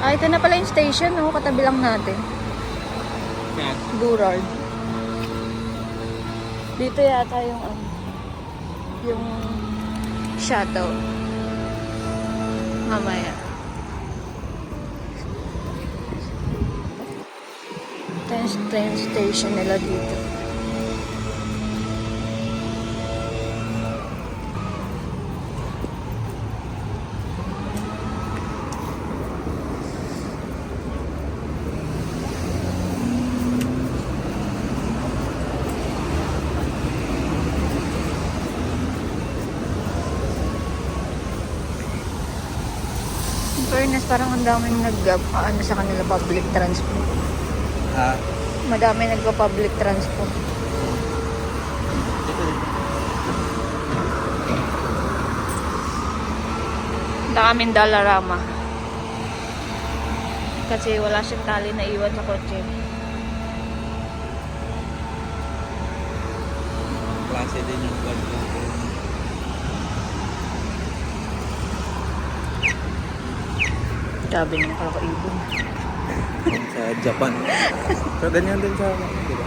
Ah, ito na pala yung station, no? Katabi lang natin. Yan. Burard. Dito yata yung yung shuttle. Mamaya. Ito yung train station nila dito. In fairness, parang ang daming ano sa kanila public transport. Ha? Madami nagpa-public transport. Daming Dollarama. Kasi wala siyang tali na iwan sa kotse. Klase din yung vlog ko. Sabi niya kakaibon. Sa Japan. So, ganyan din sa ano, di ba?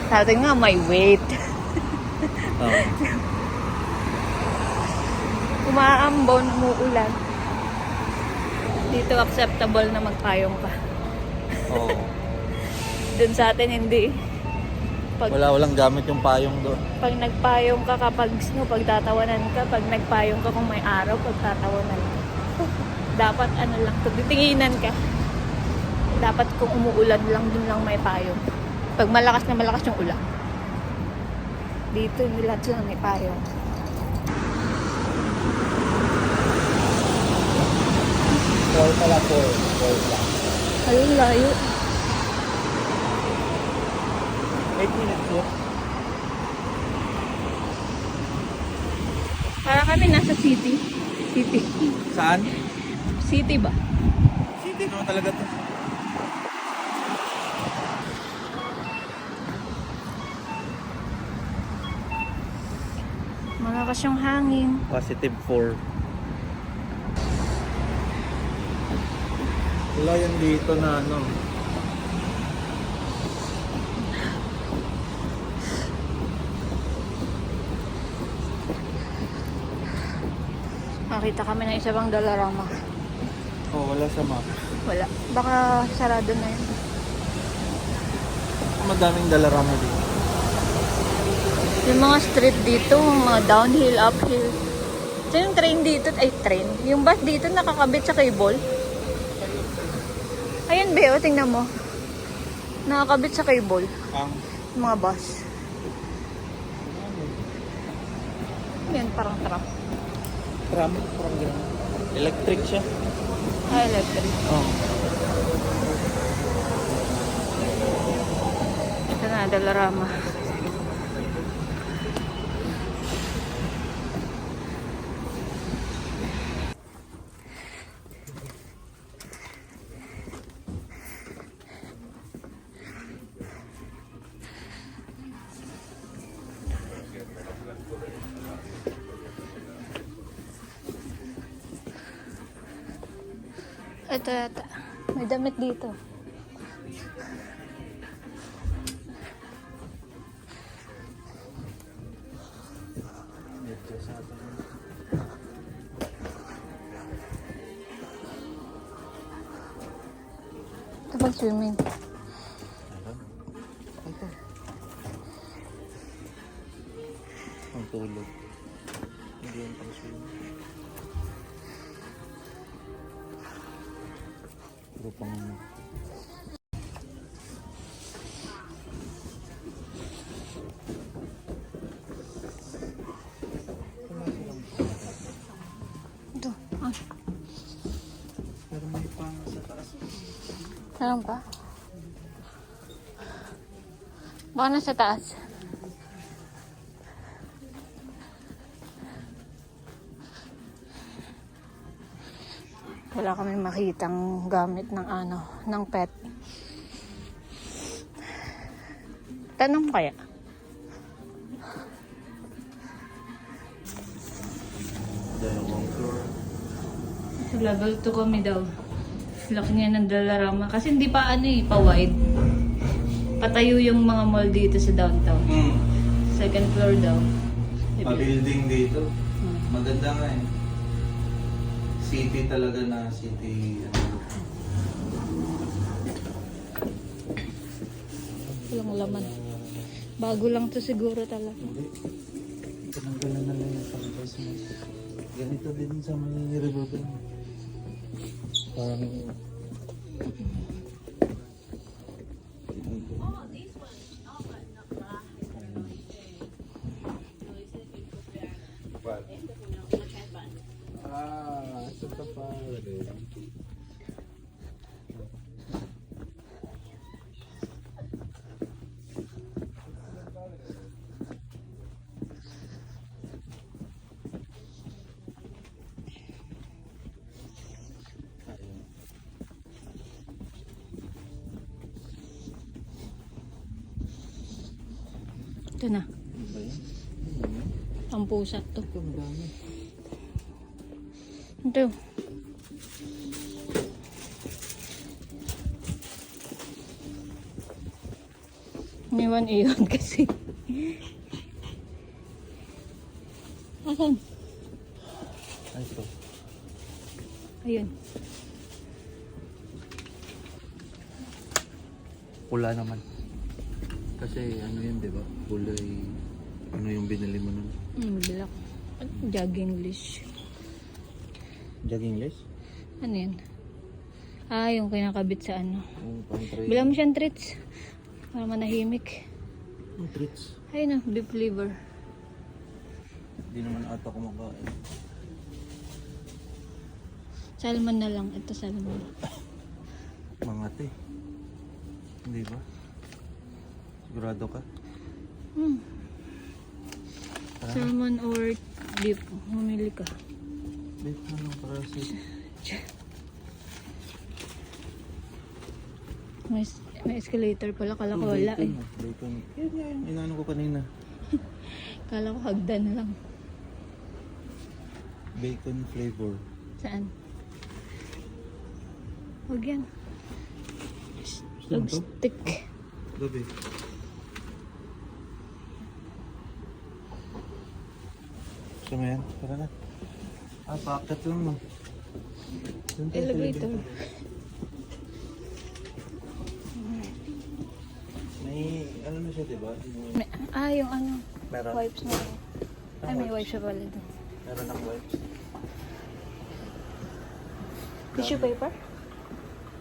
Sa atin nga, may weight. Oo. Umaambon, umuulan. Dito acceptable na magpayong ka. Oo. Dun sa atin hindi. Pag, Walang gamit yung payong doon. pag nagpayong ka kapag snow, pagtatawanan ka. Pag nagpayong ka kung may araw, pagtatawanan ka. Dapat ano lang, titinginan ka. Dapat kung umuulan lang, dun lang may payong. Pag malakas na malakas yung ulan. Dito, hindi lahat sila may payong. Four pala, four lang. Ayun, layo. 8 minutes po. Para kami nasa city. City. Saan? City ba? City naman talaga to. Malakas yung hangin. Positive 4. Wala yan dito na ano. Nakita kami ng isa pang Dollarama. Oh, wala sa map. Wala. Baka sarado na yun. Madaming Dollarama dito. Yung mga street dito, mga downhill, uphill. So yung train dito, ay train. Yung bus dito nakakabit sa cable. Ayan Beo, tingnan mo. Nakakabit sa cable. Ang Yung mga bus. Yan, parang tram. tram, parang gano'n. Electric siya. Ah, electric. Oh. Ito na, Dollarama. Ito yata. May damit dito. Ito ba swimming? Ito. Ang tulog. Hindi yan pang swim. Puro pang ano. Ito. Ah. Pero may pang sa taas. Meron pa? Baka nasa taas. Wala kami makitang gamit ng ano, ng pet. Tanong kaya? Dalawang floor. Sa level 2 kami daw. Laki nga ng Dollarama. Kasi hindi pa ano eh, pa wide. Patayo yung mga mall dito sa downtown. Second floor daw. Pa-building dito. Hmm. Maganda nga eh. City talaga na city. Walang laman. Bago lang to siguro talaga. Hindi. Tinanggalan na lang yung pang-Christmas. Ganito din sa may Riverbank. Parang... ito pa pa rin. Ito na. Ano ba yan? Ang pusa to. Ito, madami. Ito. Niwan iyon kasi. Asan? Ay, ito. Ayun. Pula naman. Kasi ano yun, di ba? Kulay... Ano yung binili mo nun? Black. Jogging leash. Jogging lace? Ano yan? Ah, yung kinakabit sa ano. Oh, pang-tray. Bilang mo siyang treats. Para manahimik. Oh, treats. Ayun na, beef liver. Hindi naman ata kumakain. Salmon na lang. Ito salmon. Mga te. Hindi ba? Sigurado ka? Tara na. Salmon or beef. Mamili ka. Beef na lang para sa... May escalator pala. Kala ko wala eh. Bacon. Yan yan. Inano ko kanina. Kala ko hagdan lang. Bacon flavor. Saan? Huwag yan. Gusto mo Dog to? stick. Gabi. Gusto mo yan? Tara na. Packet lang no. Doon tayo sa Elevator. elevator. May ano na siya diba? Yung ano. Meron. Wipes na. Ay, may wipes siya pala doon. Meron ng wipes. Tissue paper?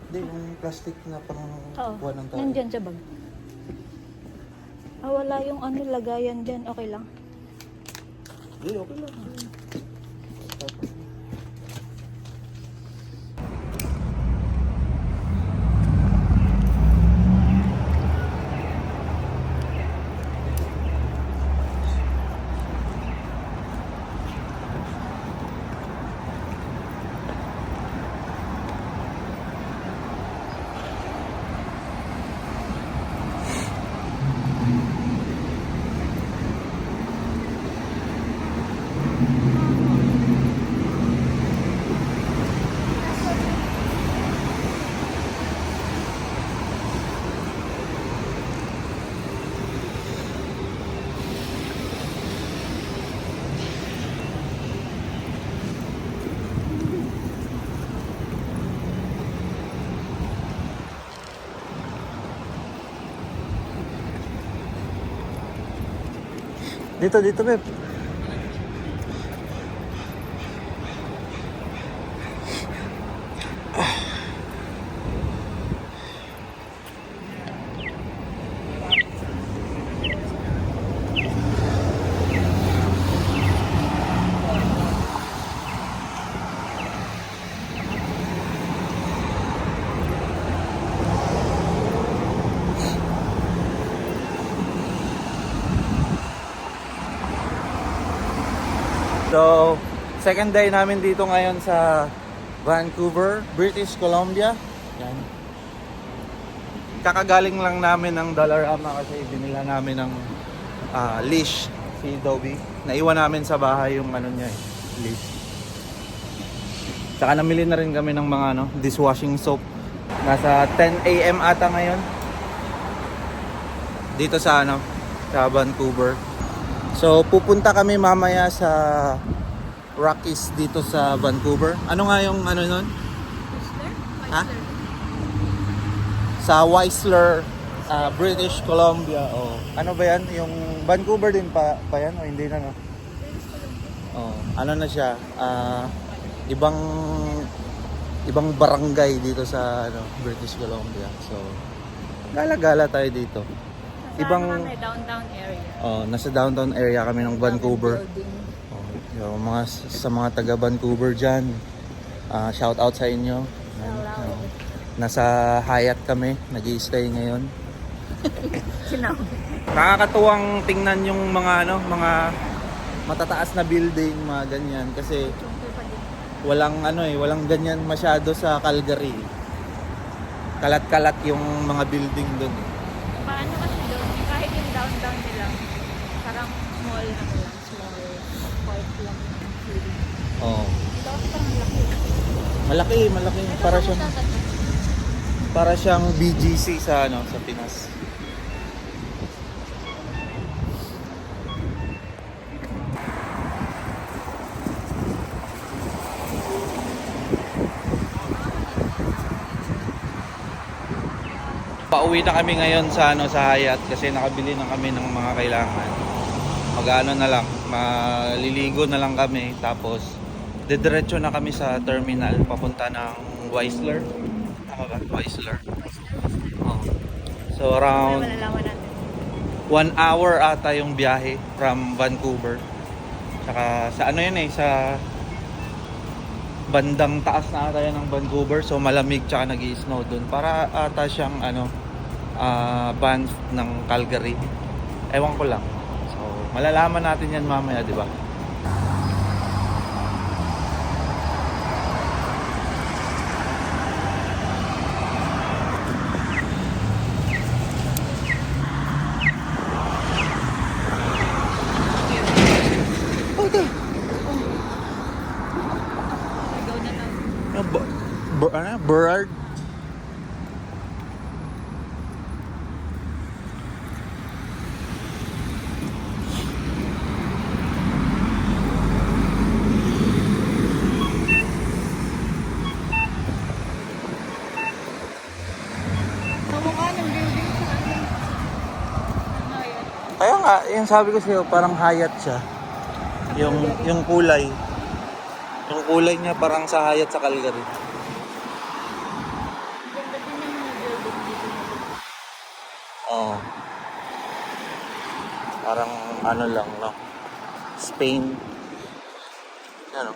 Hindi, yung plastic na pang Oo. kuha ng tao. Nandyan sa bag. Wala yung ano, lagayan dyan. Okay lang. Hindi, okay lang. Dito, Beb. So, second day namin dito ngayon sa Vancouver, British Columbia. Yan. Kakagaling lang namin ng Dollarama kasi binila namin ng leash si Dobby. Naiwan namin sa bahay yung ano niya eh, leash. Tsaka namili na rin kami ng mga dishwashing soap. Nasa 10 AM ata ngayon. Dito sa sa Vancouver. So pupunta kami mamaya sa Rockies dito sa Vancouver. Ano nga yung nun? Ha? Sa Whistler, British Columbia. Oh. Ano ba yan? Yung Vancouver din pa yan? O hindi na, no? Oh, ano na siya? Ibang barangay dito sa British Columbia. So, gala-gala tayo dito. Ibang downtown area. Oh, nasa downtown area kami ng Vancouver. Oh, yung sa mga taga Vancouver diyan. Shout out sa inyo. Nasa Hyatt kami, nag-i-stay ngayon. Nakakatuwang tingnan yung mga mga matataas na building, mga ganyan kasi walang walang ganyan masyado sa Calgary. Kalat-kalat yung mga building doon. Paano kasi doon, kahit yung downtown nila, parang small park lang. Oh. Ito kasi parang laki. Malaki. Para siyang BGC sa sa Pinas. Pauwi na kami ngayon sa sa Hyatt kasi nakabili na kami ng mga kailangan. Mag-ano na lang, maliligo na lang kami tapos didiretso na kami sa terminal papunta ng Whistler. Tama ba? Whistler. Oh. So around Malalaman natin. 1 hour ata yung biyahe from Vancouver. Saka sa sa bandang taas na ata yan ng Vancouver, so malamig tsaka nag-i-snow dun. Para ata siyang Banff ng Calgary. Ewan ko lang. So malalaman natin yan mamaya, di ba? Burrard. Kamukha ng building sa ano yan? Kaya nga, yung sabi ko sa'yo, parang Hyatt siya. Yung kulay. Yung kulay niya parang sa Hyatt sa Calgary. Ganda din yung mga building dito. Oh. Parang lang, no? Spain. Ano?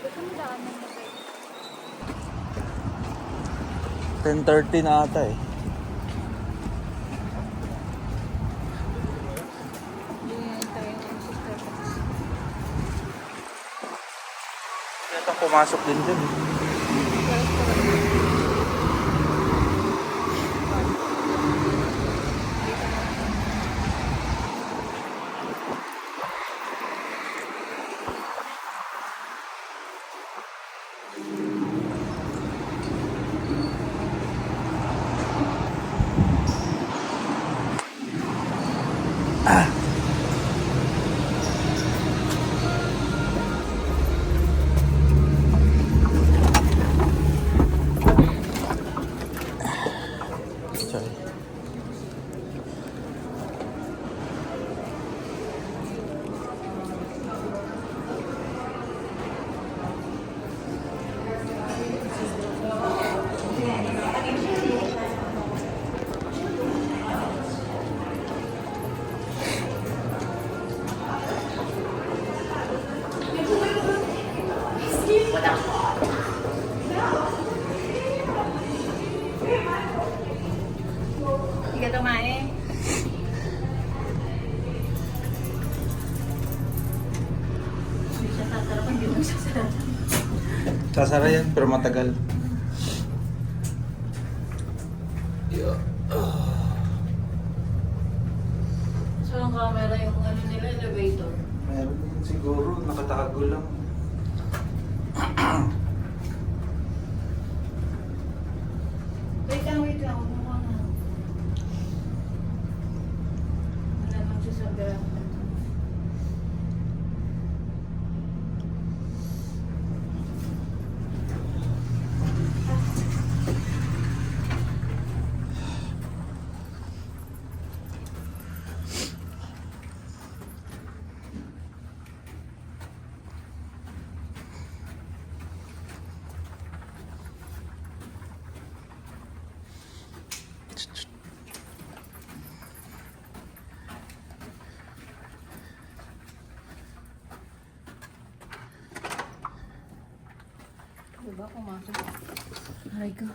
Ba't ang daanan na kayo? 10:30 na ata eh. Hindi tayo ng sister. Ito pumasok din dyan. Sorry. Hindi ka tumae. Hindi siya tatarapan dito. magsasara. Sasara yan, pero matagal. So, ang camera yung ano nila, elevator. Meron din siguro, nakatago lang. Wait lang. Huwag mo muna. Wala nang sasabihan. Diba, pumasok? Aray ko.